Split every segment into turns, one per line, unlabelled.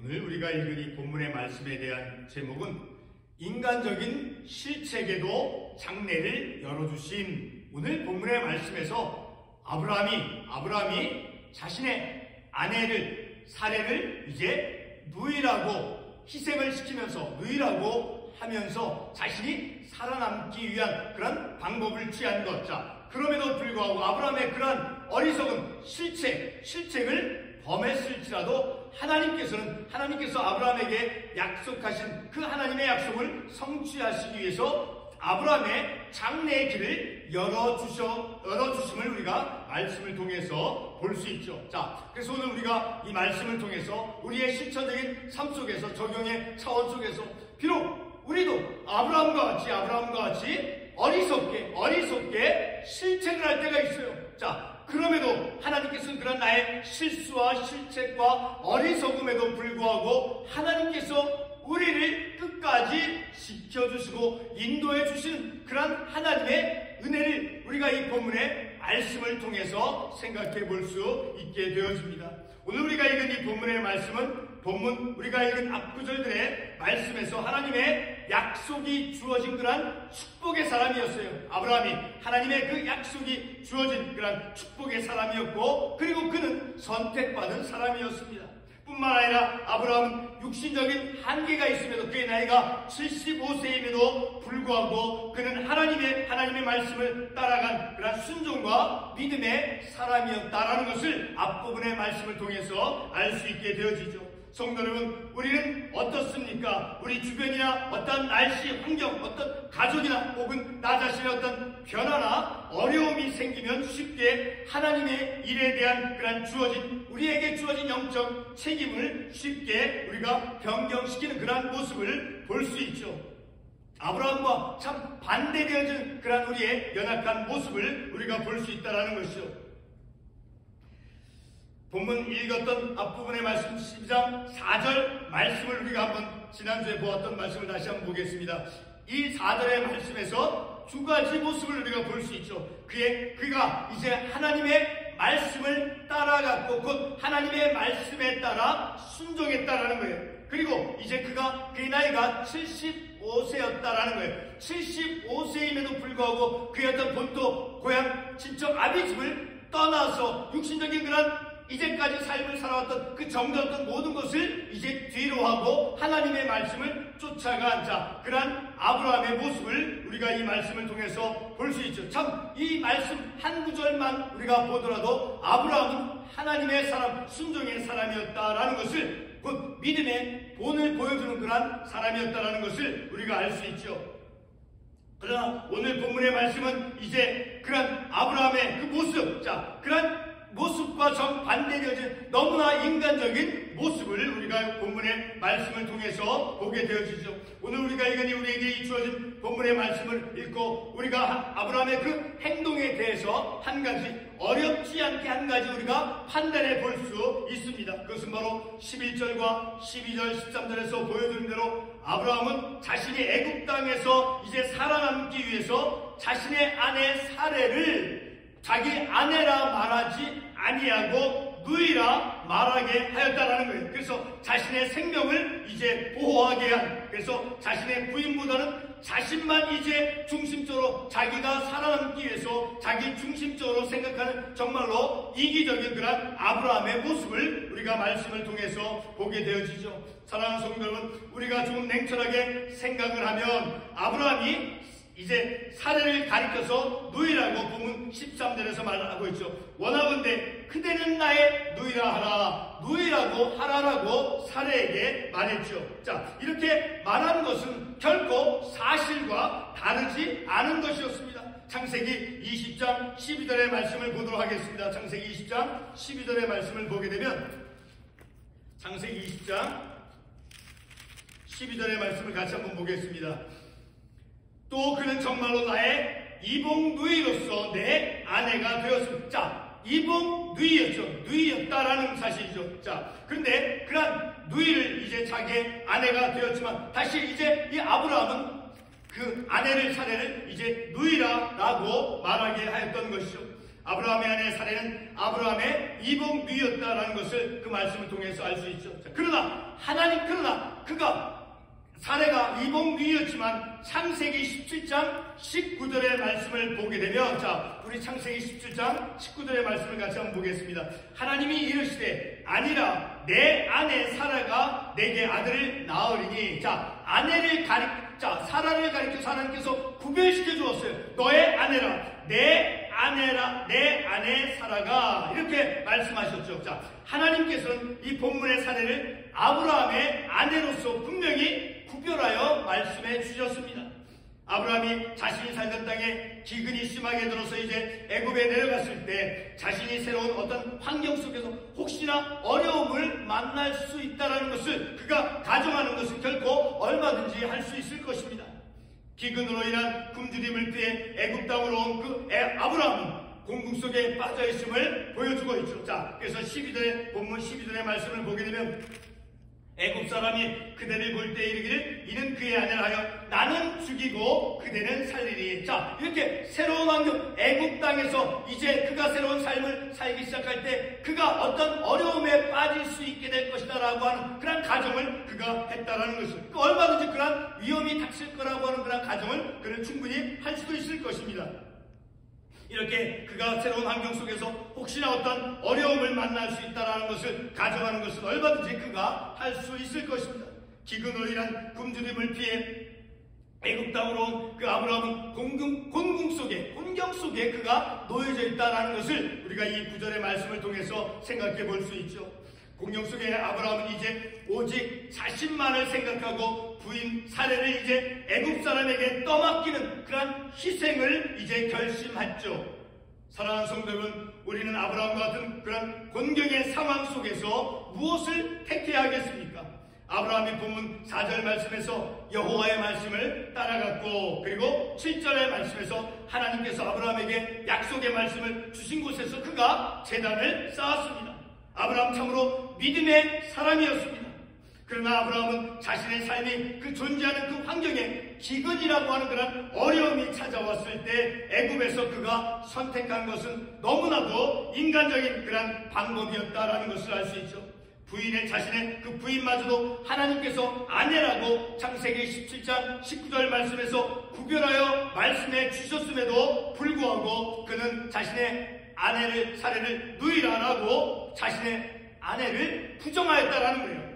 오늘 우리가 읽은 이 본문의 말씀에 대한 제목은 인간적인 실책에도 장래를 열어주심. 오늘 본문의 말씀에서 아브라함이 자신의 아내를 사례를 이제 누이라고 희생을 시키면서 누이라고 하면서 자신이 살아남기 위한 그런 방법을 취한 것. 자, 그럼에도 불구하고 아브라함의 그러한 어리석은 실책을 범했을지라도 하나님께서 아브라함에게 약속하신 그 하나님의 약속을 성취하시기 위해서 아브라함의 장래의 길을 열어주심을 우리가 말씀을 통해서 볼 수 있죠. 자, 그래서 오늘 우리가 이 말씀을 통해서 우리의 실천적인 삶 속에서 적용의 차원 속에서 비록 우리도 아브라함과 같이 어리석게 실책을 할 때가 있어요. 자, 그럼에도 하나님께서는 그런 나의 실수와 실책과 어리석음에도 불구하고 하나님께서 우리를 끝까지 지켜주시고 인도해 주시는 그런 하나님의 은혜를 우리가 이 본문의 말씀을 통해서 생각해 볼 수 있게 되어집니다. 오늘 우리가 읽은 이 본문의 말씀은 우리가 읽은 앞구절들의 말씀에서 하나님의 약속이 주어진 그런 축복의 사람이었어요. 아브라함이 하나님의 그 약속이 주어진 그런 축복의 사람이었고, 그리고 그는 선택받은 사람이었습니다. 뿐만 아니라 아브라함은 육신적인 한계가 있음에도 그의 나이가 75세임에도 불구하고 그는 하나님의 말씀을 따라간 그런 순종과 믿음의 사람이었다라는 것을 앞부분의 말씀을 통해서 알 수 있게 되어지죠. 성도 여러분, 우리는 어떻습니까? 우리 주변이나 어떤 날씨, 환경, 어떤 가족이나 혹은 나 자신의 어떤 변화나 어려움이 생기면 쉽게 하나님의 일에 대한 그런 우리에게 주어진 영적 책임을 쉽게 우리가 변경시키는 그러한 모습을 볼 수 있죠. 아브라함과 참 반대되어진 그런 우리의 연약한 모습을 우리가 볼 수 있다는 것이죠. 본문 읽었던 앞부분의 말씀 12장 4절 말씀을 우리가 한번 지난주에 보았던 말씀을 다시 한번 보겠습니다. 이 4절의 말씀에서 두 가지 모습을 우리가 볼 수 있죠. 그가 이제 하나님의 말씀을 따라갔고 곧 하나님의 말씀에 따라 순종했다라는 거예요. 그리고 이제 그의 나이가 75세였다라는 거예요. 75세임에도 불구하고 그의 어떤 본토, 고향, 친척, 아비집을 떠나서 육신적인 그런 이제까지 삶을 살아왔던 그 정들었던 모든 것을 이제 뒤로 하고 하나님의 말씀을 쫓아간 자, 그러한 아브라함의 모습을 우리가 이 말씀을 통해서 볼 수 있죠. 참 이 말씀 한 구절만 우리가 보더라도 아브라함은 하나님의 사람, 순종의 사람이었다라는 것을, 곧 믿음의 본을 보여주는 그러한 사람이었다라는 것을 우리가 알 수 있죠. 그러나 오늘 본문의 말씀은 이제 그런 아브라함의 그 모습, 자, 그런 모습과 정반대되어진 너무나 인간적인 모습을 우리가 본문의 말씀을 통해서 보게 되어지죠. 오늘 우리가 읽으니 우리에게 주어진 본문의 말씀을 읽고 우리가 아브라함의 그 행동에 대해서 한 가지, 어렵지 않게 한 가지 우리가 판단해 볼 수 있습니다. 그것은 바로 11절과 12절, 13절에서 보여주는 대로 아브라함은 자신이 애굽 땅에서 이제 살아남기 위해서 자신의 아내 사례를 자기 아내라 말하지 아니하고 누이라 말하게 하였다라는 거예요. 그래서 자신의 생명을 이제 보호하게 한, 그래서 자신의 부인보다는 자신만 이제 중심적으로 자기가 살아남기 위해서 자기 중심적으로 생각하는 정말로 이기적인 그런 아브라함의 모습을 우리가 말씀을 통해서 보게 되어지죠. 사랑하는 성도 여러분, 우리가 좀 냉철하게 생각을 하면 아브라함이 이제 사례를 가리켜서 누이라고 본문 13절에서 말하고 있죠. 원하건대 그대는 나의 누이라 하라, 누이라고 하라라고 사례에게 말했죠. 자, 이렇게 말한 것은 결코 사실과 다르지 않은 것이었습니다. 창세기 20장 12절의 말씀을 보도록 하겠습니다. 창세기 20장 12절의 말씀을 보게 되면 창세기 20장 12절의 말씀을 같이 한번 보겠습니다. 또 그는 정말로 나의 이복 누이로서 내 아내가 되었습니다. 자, 이복 누이였다라는 사실이죠. 자, 그런데 그런 누이를 이제 자기의 아내가 되었지만 다시 이제 이 아브라함은 그 아내를 사례를 이제 누이라고 말하게 하였던 것이죠. 아브라함의 아내 사레는 아브라함의 이복누이였다라는 것을 그 말씀을 통해서 알 수 있죠. 자, 그러나 그가 사레가 이복누이였지만 창세기 17장 19절의 말씀을 보게 되면, 자, 우리 창세기 17장 19절의 말씀을 같이 한번 보겠습니다. 하나님이 이르시되 아니라 내 아내 사라가 내게 아들을 낳으리니. 자, 사라를 가리켜서 하나님께서 구별시켜 주었어요. 너의 아내라, 내 아내 사라가, 이렇게 말씀하셨죠. 자, 하나님께서는 이 본문의 사례를 아브라함의 아내로서 분명히 구별하여 말씀해 주셨습니다. 아브라함이 자신이 살던 땅에 기근이 심하게 들어서 이제 애굽에 내려갔을 때 자신이 새로운 어떤 환경 속에서 혹시나 어려움을 만날 수 있다는 것을 그가 가정하는 것은 결코 얼마든지 할 수 있을 것입니다. 기근으로 인한 굶주림을 피해 애굽 땅으로 온 그 아브라함은 공국 속에 빠져 있음을 보여주고 있죠. 자, 그래서 본문 12절의 말씀을 보게 되면 애굽 사람이 그대를 볼 때 이르기를 이는 그의 아내라 하여 나는 죽이고 그대는 살리리. 자, 이렇게 새로운 환경, 애굽 땅에서 이제 그가 새로운 삶을 살기 시작할 때 그가 어떤 어려움에 빠질 수 있게 될 것이다 라고 하는 그런 가정을 그가 했다라는 것을, 얼마든지 그런 위험이 닥칠 거라고 하는 그런 가정을 그는 충분히 할 수도 있을 것입니다. 이렇게 그가 새로운 환경 속에서 혹시나 어떤 어려움을 만날 수 있다는 것을 가정하는 것은 얼마든지 그가 할 수 있을 것입니다. 기근으로 인한 굶주림을 피해 애굽 땅으로 온 그 아브라함은 곤경 속에 그가 놓여져 있다는 것을 우리가 이 구절의 말씀을 통해서 생각해 볼 수 있죠. 공경 속에 아브라함은 이제 오직 자신만을 생각하고 부인 사레를 이제 애굽 사람에게 떠맡기는 그런 희생을 이제 결심했죠. 사랑하는 성도 여러분, 우리는 아브라함과 같은 그런 곤경의 상황 속에서 무엇을 택해야 하겠습니까? 아브라함이 본문 4절 말씀에서 여호와의 말씀을 따라갔고, 그리고 7절의 말씀에서 하나님께서 아브라함에게 약속의 말씀을 주신 곳에서 그가 제단을 쌓았습니다. 아브라함 참으로 믿음의 사람이었습니다. 그러나 아브라함은 자신의 삶이 그 존재하는 그 환경에 기근이라고 하는 그런 어려움이 찾아왔을 때 애굽에서 그가 선택한 것은 너무나도 인간적인 그런 방법이었다라는 것을 알 수 있죠. 자신의 그 부인마저도 하나님께서 아내라고 창세기 17장 19절 말씀에서 구별하여 말씀해 주셨음에도 불구하고 그는 자신의 사레를 누이라라고 자신의 아내를 부정하였다라는 거예요.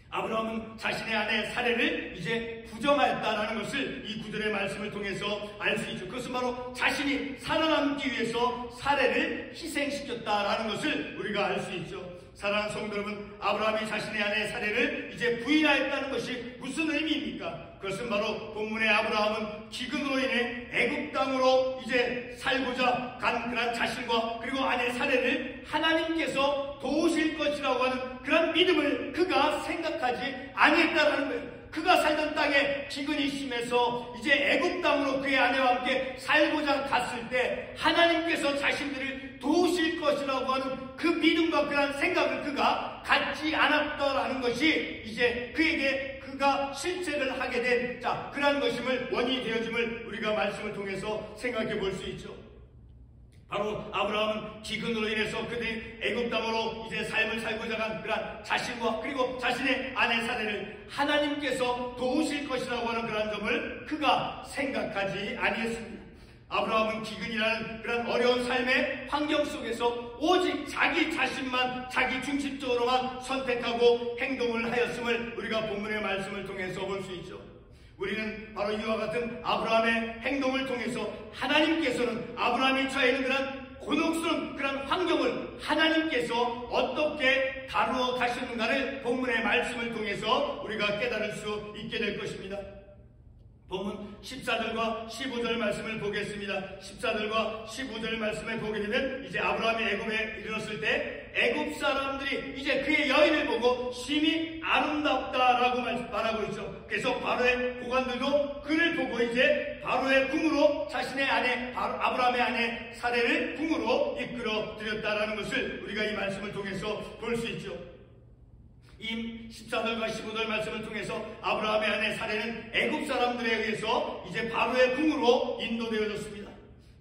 아브라함은 자신의 아내 사레를 이제 부정하였다라는 것을 이 구절의 말씀을 통해서 알 수 있죠. 그것은 바로 자신이 살아남기 위해서 사레를 희생시켰다라는 것을 우리가 알 수 있죠. 사랑하는 성도 여러분, 아브라함이 자신의 아내 사레를 이제 부인하였다는 것이 무슨 의미입니까? 그것은 바로 본문의 아브라함은 기근으로 인해 애굽 땅으로 이제 살고자 간 그런 자신과 그리고 아내 사레를 하나님께서 도우실 것이라고 하는 그런 믿음을 그가 생각하지 아니했다라는 거예요. 그가 살던 땅에 기근이 심해서 이제 애굽 땅으로 그의 아내와 함께 살고자 갔을 때 하나님께서 자신들을 도우실 것이라고 하는 그 믿음과 그런 생각을 그가 갖지 않았다라는 것이 이제 그가 실체를 하게 된 그러한 것임을 원인이 되어짐을 우리가 말씀을 통해서 생각해 볼 수 있죠. 바로 아브라함은 기근으로 인해서 그들이 애굽 땅으로 이제 삶을 살고자 간 그런 자신과 그리고 자신의 아내 사레를 하나님께서 도우실 것이라고 하는 그런 점을 그가 생각하지 아니했습니다. 아브라함은 기근이라는 그런 어려운 삶의 환경 속에서 오직 자기 자신만 자기 중심적으로만 선택하고 행동을 하였음을 우리가 본문의 말씀을 통해서 볼 수 있죠. 우리는 바로 이와 같은 아브라함의 행동을 통해서 하나님께서는 아브라함이 처해 있는 그런 곤혹스러운 그런 환경을 하나님께서 어떻게 다루어 가시는가를 본문의 말씀을 통해서 우리가 깨달을 수 있게 될 것입니다. 본문 14절과 15절 말씀을 보겠습니다. 14절과 15절 말씀을 보게 되면 이제 아브라함이 애굽에 이르렀을 때 애굽 사람들이 이제 그의 여인을 보고 심히 아름답다라고 말하고 있죠. 그래서 바로의 고관들도 그를 보고 이제 바로의 궁으로 자신의 아내 아브라함의 아내 사레를 궁으로 이끌어 드렸다라는 것을 우리가 이 말씀을 통해서 볼 수 있죠. 이 14절과 15절 말씀을 통해서 아브라함의 아내 사레는 애굽 사람들에 의해서 이제 바로의 궁으로 인도되어졌습니다.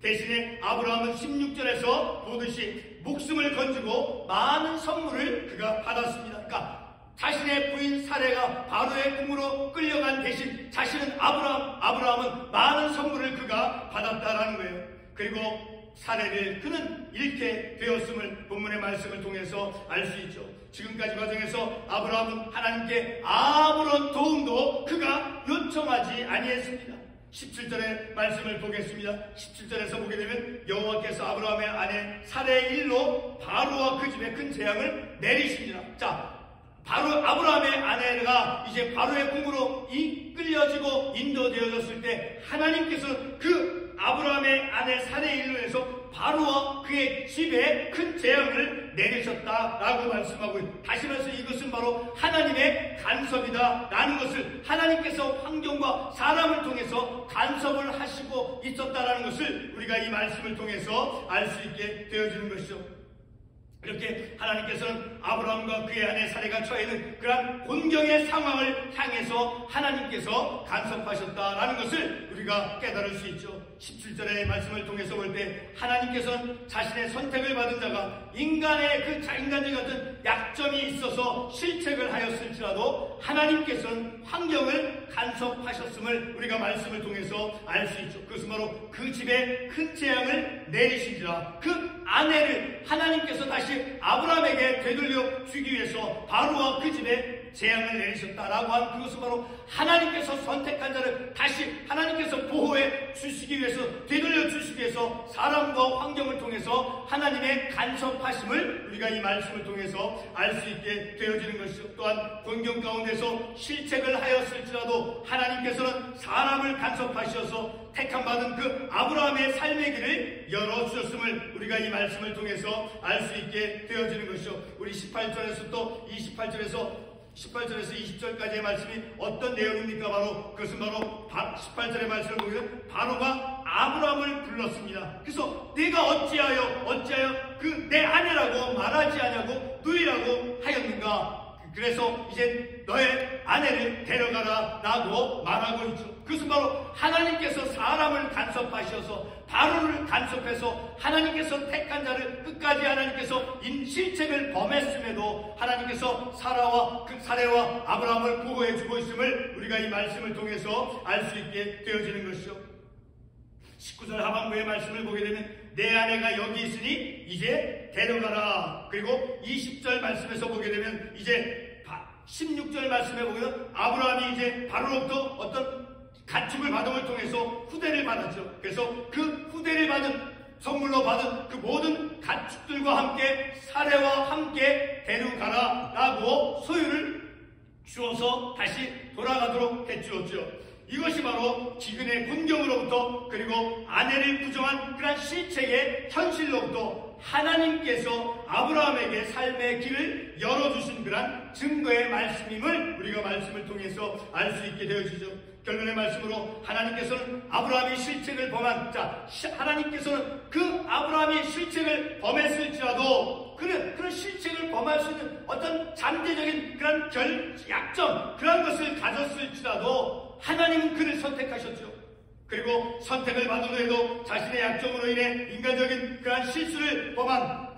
대신에 아브라함은 16절에서 보듯이 목숨을 건지고 많은 선물을 그가 받았습니다. 그러니까 자신의 부인 사레가 바로의 궁으로 끌려간 대신 자신은 아브라함은 많은 선물을 그가 받았다라는 거예요. 그리고 사례를 그는 잃게 되었음을 본문의 말씀을 통해서 알 수 있죠. 지금까지 과정에서 아브라함은 하나님께 아무런 도움도 그가 요청하지 아니했습니다. 17절의 말씀을 보겠습니다. 17절에서 보게 되면 여호와께서 아브라함의 아내 사레의 일로 바로와 그 집에 큰 재앙을 내리시니라. 자, 바로 아브라함의 아내가 이제 바로의 궁으로 이끌려지고 인도되어졌을 때 하나님께서 그 아브라함의 아내 사레의 일로 해서 바로와 그의 집에 큰 재앙을 내리셨다라고 말씀하고 있습니다. 다시 말해서 이것은 바로 하나님의 간섭이다라는 것을 하나님께서 환경과 사람을 통해서 간섭을 하시고 있었다라는 것을 우리가 이 말씀을 통해서 알 수 있게 되어지는 것이죠. 이렇게 하나님께서는 아브라함과 그의 아내 사레가 처해 있는 그러한 곤경의 상황을 향해서 하나님께서 간섭하셨다라는 것을 우리가 깨달을 수 있죠. 17절의 말씀을 통해서 볼 때 하나님께서는 자신의 선택을 받은 자가 인간의 그 인간적인 어떤 약점이 있어서 실책을 하였을지라도 하나님께서는 환경을 간섭하셨음을 우리가 말씀을 통해서 알 수 있죠. 그것은 바로 그 집에 큰 재앙을 내리시니라. 그 아내를 하나님께서 다시 아브라함에게 되돌려 주기 위해서 바로와 그 집에 재앙을 내리셨다라고 하는 그것은 바로 하나님께서 선택한 자를 다시 하나님께서 보호해 주시기 위해서 되돌려 주시기 위해서 사람과 환경을 통해서 하나님의 간섭하심을 우리가 이 말씀을 통해서 알 수 있게 되어지는 것이죠. 또한 곤경 가운데서 실책을 하였을지라도 하나님께서는 사람을 간섭하셔서 택함받은 그 아브라함의 삶의 길을 열어주셨음을 우리가 이 말씀을 통해서 알 수 있게 되어지는 것이죠. 우리 18절에서 또 18절에서 20절까지의 말씀이 어떤 내용입니까? 바로 그것은 바로 18절의 말씀을 보면 바로가 아브라함을 불렀습니다. 그래서 내가 어찌하여 그 내 아내라고 말하지 않냐고 누이라고 하였는가? 그래서 이제 너의 아내를 데려가라 라고 말하고 있죠. 그것은 바로 하나님께서 사람을 간섭하셔서 바로를 간섭해서 하나님께서 택한 자를 끝까지 하나님께서 실책을 범했음에도 하나님께서 사레와 아브라함을 보호해 주고 있음을 우리가 이 말씀을 통해서 알 수 있게 되어지는 것이죠. 19절 하반부의 말씀을 보게 되면 내 아내가 여기 있으니 이제 데려가라. 그리고 20절 말씀에서 보게 되면 이제 16절 말씀에 보게 되면 아브라함이 이제 바로로부터 어떤 가축을 받음을 통해서 후대를 받았죠. 그래서 그 후대를 선물로 받은 그 모든 가축들과 함께 사레와 함께 데려가라 라고 소유를 주어서 다시 돌아가도록 해주었죠. 이것이 바로 기근의 곤경으로부터 그리고 아내를 부정한 그런 실책의 현실로부터 하나님께서 아브라함에게 삶의 길을 열어주신 그런 증거의 말씀임을 우리가 말씀을 통해서 알 수 있게 되어지죠. 결론의 말씀으로 하나님께서는 아브라함이 실책을 범한 하나님께서는 그 아브라함이 실책을 범했을지라도 그런 실책을 범할 수 있는 어떤 잠재적인 그런 약점 그런 것을 가졌을지라도 하나님은 그를 선택하셨죠. 그리고 선택을 받으려도 자신의 약점으로 인해 인간적인 그러한 실수를 범한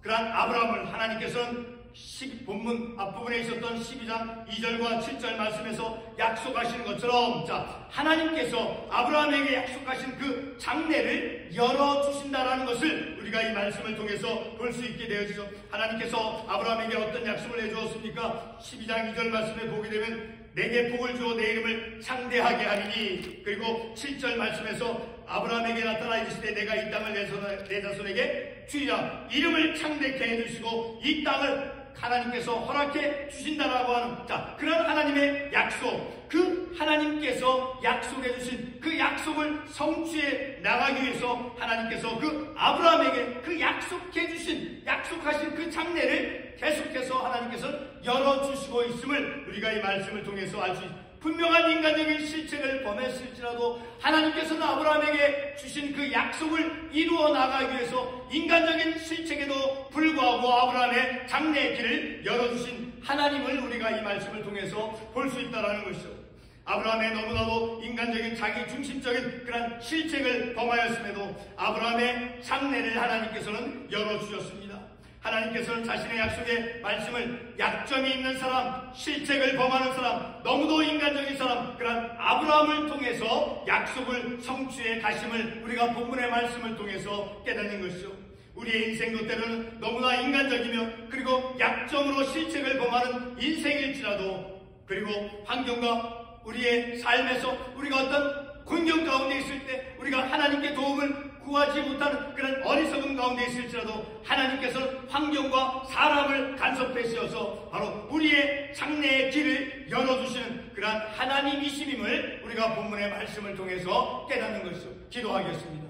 그러한 아브라함을 하나님께서는 본문 앞부분에 있었던 12장 2절과 7절 말씀에서 약속하시는 것처럼 하나님께서 아브라함에게 약속하신 그 장래를 열어주신다라는 것을 우리가 이 말씀을 통해서 볼 수 있게 되어지죠. 하나님께서 아브라함에게 어떤 약속을 해주었습니까? 12장 2절 말씀에 보게 되면 내게 복을 주어 내 이름을 창대하게 하리니. 그리고 7절 말씀에서 아브라함에게 나타나 이르시되 내가 이 땅을 내 자손에게 주리라. 이름을 창대케 해주시고 이 땅을 하나님께서 허락해 주신다라고 하는 그런 하나님의 약속, 그 하나님께서 약속해 주신 그 약속을 성취해 나가기 위해서 하나님께서 그 아브라함에게 그 약속하신 그 장래를 계속해서 하나님께서 열어주시고 있음을 우리가 이 말씀을 통해서 알 수 있습니다. 분명한 인간적인 실책을 범했을지라도 하나님께서는 아브라함에게 주신 그 약속을 이루어 나가기 위해서 인간적인 실책에도 불구하고 아브라함의 장래의 길을 열어주신 하나님을 우리가 이 말씀을 통해서 볼 수 있다는 것이죠. 아브라함의 너무나도 인간적인 자기 중심적인 그런 실책을 범하였음에도 아브라함의 장래를 하나님께서는 열어주셨습니다. 하나님께서는 자신의 약속의 말씀을 약점이 있는 사람, 실책을 범하는 사람, 너무도 인간적인 사람, 그런 아브라함을 통해서 약속을 성취해 가심을 우리가 본문의 말씀을 통해서 깨닫는 것이죠. 우리의 인생도 때로는 너무나 인간적이며 그리고 약점으로 실책을 범하는 인생일지라도, 그리고 환경과 우리의 삶에서 우리가 어떤 곤경 가운데 있을 때 우리가 하나님께 도움을 구하지 못하는 그런 어리석음 가운데 있을지라도 하나님께서는 환경과 사람을 간섭하셔서 바로 우리의 장래의 길을 열어주시는 그러한 하나님이심임을 우리가 본문의 말씀을 통해서 깨닫는 것이죠. 기도하겠습니다.